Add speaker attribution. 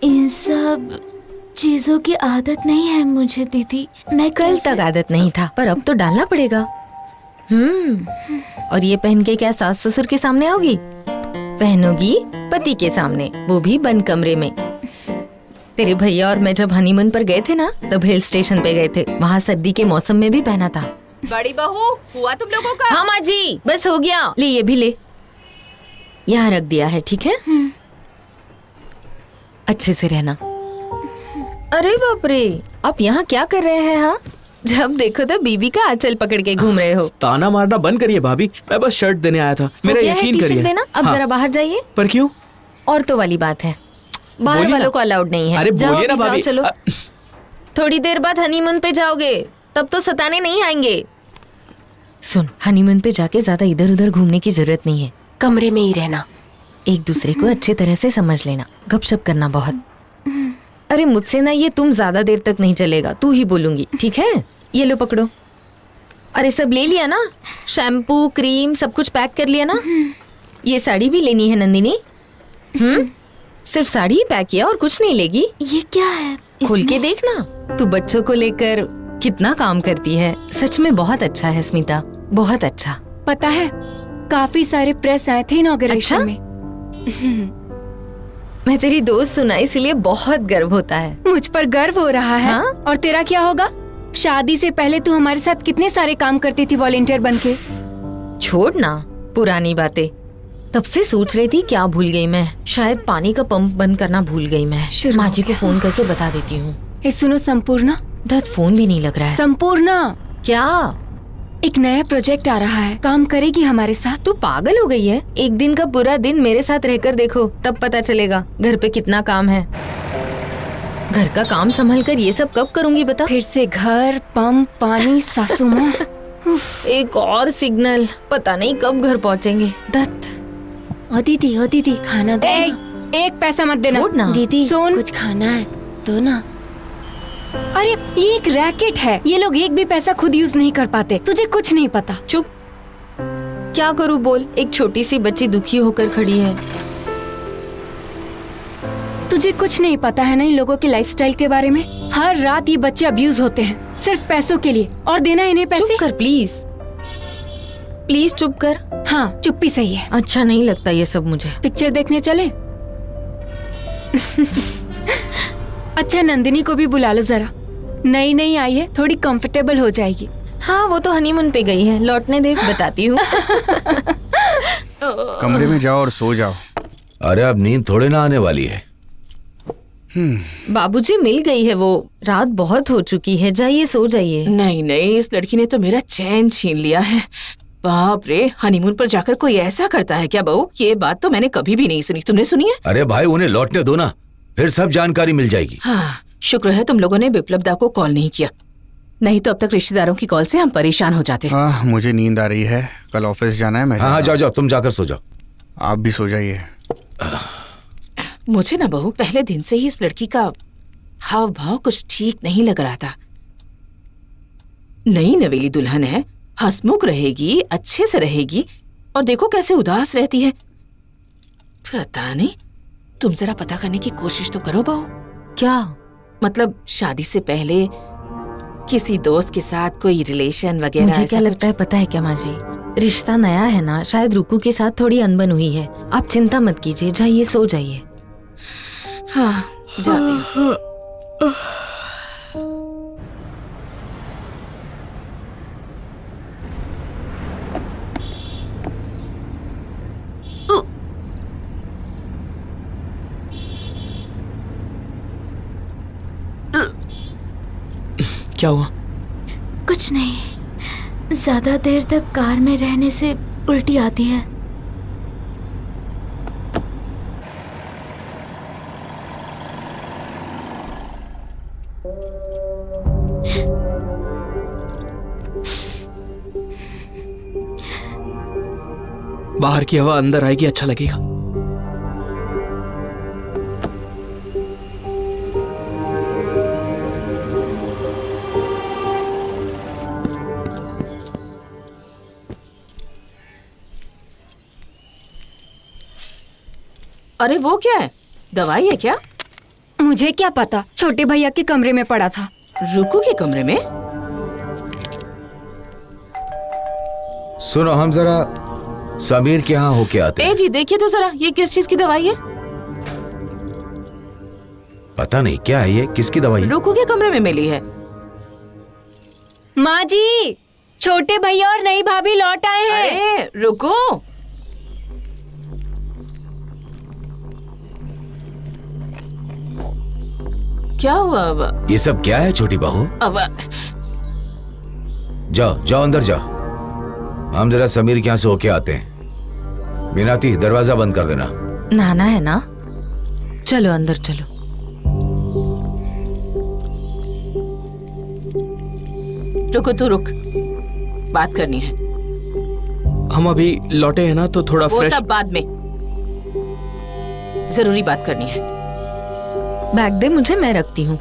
Speaker 1: इन सब चीजों की आदत नहीं है मुझे दीदी। मैं
Speaker 2: कल तक आदत नहीं था, पर अब तो डालना पड़ेगा। और ये पहन के क्या सास ससुर के सामने आओगी? पहनोगी पति के सामने, वो भी बंद कमरे में। तेरे भैया और मैं जब हनीमून पर गए थे ना, तब हिल स्टेशन पे गए थे। वहाँ सर्दी के मौसम में भी पहना था।
Speaker 3: बड़ी बहू, हुआ तुम लोगों का?
Speaker 2: हाँ माँ जी, बस हो गया। ले ये भी ले, यहाँ रख दिया है, ठीक है? अच्छे से रहना। अरे बाप रे, आप यहाँ क्या कर रहे हैं? हाँ, जब देखो तो बीबी का आंचल पकड़ के घूम रहे हो।
Speaker 4: ताना मारना बंद करिए भाभी, मैं बस शर्ट देने आया था। मेरा यकीन करिए।
Speaker 2: देना, अब
Speaker 4: हाँ।
Speaker 2: जरा बाहर जाइए।
Speaker 4: पर क्यों?
Speaker 2: औरतों वाली बात है, बाहर वालों को अलाउड नहीं है।
Speaker 4: अरे
Speaker 2: जाओ,
Speaker 4: बोलिए ना
Speaker 2: जाओ,
Speaker 4: भाभी।
Speaker 2: चलो। थोड़ी देर बाद हनीमून पे जाओगे, तब तो सताने नहीं आएंगे। सुन, हनीमून पे जाके ज्यादा इधर उधर घूमने की जरूरत नहीं है।
Speaker 3: कमरे में ही रहना,
Speaker 2: एक दूसरे को अच्छी तरह से समझ लेना, गपशप करना बहुत। अरे मुझसे ना ये तुम ज्यादा देर तक नहीं चलेगा, तू ही बोलूंगी, ठीक है? ये लो पकड़ो। अरे सब ले लिया ना? शैम्पू, क्रीम, सब कुछ पैक कर लिया ना? ये साड़ी भी लेनी है नंदिनी? सिर्फ साड़ी ही पैक किया और कुछ नहीं लेगी?
Speaker 1: ये क्या है?
Speaker 2: खोल के देखना। तू बच्चों को लेकर कितना काम करती है। सच में बहुत अच्छा है स्मिता, बहुत अच्छा।
Speaker 5: पता है, काफी सारे प्रेस आए थे इनॉग्रेशन
Speaker 2: अच्छा?
Speaker 5: में।
Speaker 2: मैं तेरी दोस्त सुना, इसलिए बहुत गर्व होता है।
Speaker 5: मुझ पर गर्व हो रहा है।
Speaker 2: हाँ?
Speaker 5: और तेरा क्या होगा? शादी से पहले तू हमारे साथ कितने सारे काम करती थी वॉलंटियर बनके।
Speaker 2: छोड़ ना पुरानी बातें। तब से सोच रही थी क्या भूल गई मैं। शायद पानी का पंप बंद करना भूल गई मैं।
Speaker 5: शुरू
Speaker 2: माँ
Speaker 5: हो
Speaker 2: जी को फोन करके बता देती हूँ।
Speaker 5: ए सुनो संपूर्णा,
Speaker 2: दत्त फोन भी नहीं लग रहा है।
Speaker 5: संपूर्णा,
Speaker 2: क्या?
Speaker 5: एक नया प्रोजेक्ट आ रहा है, काम करेगी हमारे साथ?
Speaker 2: तू पागल हो गई है? एक दिन का पूरा दिन मेरे साथ रहकर देखो, तब पता चलेगा घर पे कितना काम है। घर का काम संभाल कर ये सब कब करूँगी बता?
Speaker 5: फिर से घर, पंप, पानी, सासू माँ।
Speaker 2: एक और सिग्नल, पता नहीं कब घर पहुँचेंगे। दत्त,
Speaker 5: ओ दीदी खाना दे। एक पैसा मत देना।
Speaker 2: छोड़ ना।
Speaker 5: दीदी सुन, कुछ खाना है तो ना। अरे ये एक रैकेट है, ये लोग एक भी पैसा खुद यूज नहीं कर पाते, तुझे कुछ नहीं पता।
Speaker 2: चुप। क्या करूँ बोल? एक छोटी सी बच्ची दुखी होकर खड़ी है।
Speaker 5: तुझे कुछ नहीं पता है ना इन लोगों के लाइफस्टाइल के बारे में। हर रात ये बच्चे अब्यूज होते हैं सिर्फ पैसों के लिए, और देना इन्हें पैसे।
Speaker 2: चुप कर प्लीज, प्लीज चुप कर।
Speaker 5: हाँ, चुप्पी सही है।
Speaker 2: अच्छा नहीं लगता ये सब मुझे।
Speaker 5: पिक्चर देखने चले? अच्छा नंदिनी को भी बुला लो जरा, नई नई आई है, थोड़ी कंफर्टेबल हो जाएगी।
Speaker 2: हाँ वो तो हनीमून पे गई है, लौटने दे, बताती हूँ।
Speaker 6: कमरे में जाओ और सो जाओ।
Speaker 7: अरे अब नींद थोड़े ना आने वाली है।
Speaker 2: बाबूजी मिल गई है वो, रात बहुत हो चुकी है, जाइए सो जाइए।
Speaker 3: नहीं नहीं, इस लड़की ने तो मेरा चैन छीन लिया है। बाप रे, हनीमून पर जाकर कोई ऐसा करता है क्या बहू? ये बात तो मैंने कभी भी नहीं सुनी, तुमने सुनी है?
Speaker 7: अरे भाई उन्हें लौटने दो ना, फिर सब जानकारी मिल जाएगी।
Speaker 3: हाँ, शुक्र है तुम लोगों ने बिप्लब दा को कॉल नहीं किया, नहीं तो अब तक रिश्तेदारों की कॉल से हम परेशान हो जाते।
Speaker 6: हाँ मुझे नींद आ रही है, कल ऑफिस जाना है। मैं
Speaker 7: हाँ जाओ जाओ, तुम जाकर सो जाओ।
Speaker 6: आप भी सो जाइए।
Speaker 3: मुझे ना बहू पहले दिन से ही इस लड़की का हाव भाव कुछ ठीक नहीं लग रहा था। नई नवेली दुल्हन है, हंसमुख रहेगी, अच्छे से रहेगी, और देखो कैसे उदास रहती है। पता नहीं, तुम जरा पता करने की कोशिश तो करो बहू।
Speaker 2: क्या
Speaker 3: मतलब शादी से पहले किसी दोस्त के साथ कोई रिलेशन वगैरह?
Speaker 2: मुझे क्या लगता है पता है क्या माँ जी, रिश्ता नया है ना, शायद रुकू के साथ थोड़ी अनबन हुई है। आप चिंता मत कीजिए, जाइए सो जाइए।
Speaker 3: हाँ जाती हूँ।
Speaker 4: क्या हुआ?
Speaker 1: कुछ नहीं, ज्यादा देर तक कार में रहने से उल्टी आती है।
Speaker 4: बाहर की हवा अंदर आएगी, अच्छा लगेगा।
Speaker 3: अरे वो क्या है, दवाई है क्या?
Speaker 5: मुझे क्या पता, छोटे भैया के कमरे में पड़ा था।
Speaker 3: रुकू के कमरे में?
Speaker 7: सुनो, हम जरा समीर के यहाँ होके आते
Speaker 3: ए
Speaker 7: हैं।
Speaker 3: जी देखिए तो जरा, ये किस चीज की दवाई है?
Speaker 7: पता नहीं क्या है ये, किसकी दवाई है?
Speaker 3: रुकू के कमरे में मिली है।
Speaker 5: माँ जी, छोटे भैया और नई भाभी लौट आए हैं।
Speaker 3: अरे रुको, क्या हुआ अब?
Speaker 7: ये सब क्या है छोटी बहू?
Speaker 3: अब
Speaker 7: जाओ जाओ अंदर जाओ, हम जरा समीर के यहाँ से होके आते हैं। मीनाती, दरवाजा बंद कर देना।
Speaker 2: नहाना है ना? चलो अंदर चलो।
Speaker 3: रुको, तू रुक, बात करनी है।
Speaker 4: हम अभी लौटे हैं ना, तो थोड़ा
Speaker 3: वो
Speaker 4: फ्रेश।
Speaker 3: सब बाद में, जरूरी बात करनी है।
Speaker 2: बैग दे मुझे, मैं रखती हूँ।